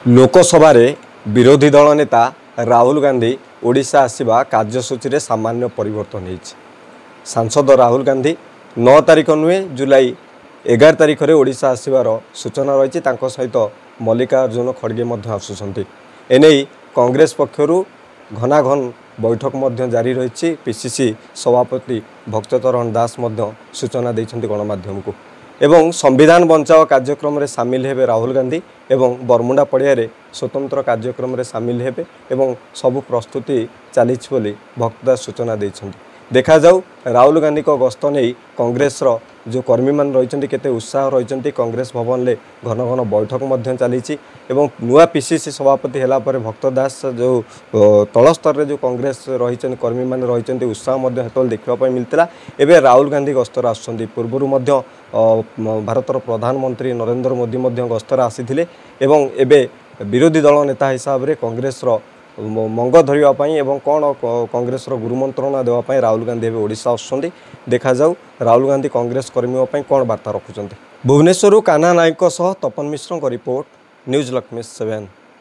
लोकसभा विरोधी दल नेता राहुल गांधी ओडिशा आसिबा कार्यसूची रे सामान्य परिवर्तन होइछि। सांसद राहुल गांधी 9 तारिख नुहे जुलाई 11 तारिख रे ओडिशा आसिबार सूचना रही। सहित मल्लिकार्जुन खड़गे आसुंट एने कांग्रेस पक्षरु घनाघन बैठक जारी रही। पीसीसी सभापति भक्तचरण दास सूचना देइछन्ति गणमाध्यम को एवं संविधान बचाओ कार्यक्रम रे सामिल हेबे राहुल गांधी एवं बरमुंडा पड़िया रे स्वतंत्र कार्यक्रम रे सामिल हेबे एवं सबु प्रस्तुति चलीछि बोली भक्तदास सूचना देइछन्ति। देखा जाऊ राहुल गांधी को गस्त नहीं कांग्रेस रो जो कर्मी मान रही केते उत्साह रही। कांग्रेस भवन ले घन घन बैठक चली एवं नुआ पीसीसी सभापति हैला परे भक्तदास जो तल स्तर रे जो कांग्रेस रही कर्मी मान रही उत्साह हेतल देखा मिलता। एवं राहुल गांधी गस्तर आसुँच पूर्वर भारतर प्रधानमंत्री नरेंद्र मोदी गस्तर आसी एवं एबे विरोधी दल नेता हिसाब से कांग्रेस मंग धरवाई एवं कौन कांग्रेस गुरुमंत्रणा देवाई राहुल गांधी ओडिशा आसुँच। देखा जाऊ राहुल गांधी कांग्रेस कर्मी कौन वार्ता रखुंट। भुवनेश्वर कान्हा नायक तपन मिश्र रिपोर्ट न्यूज लक्ष्मी 7।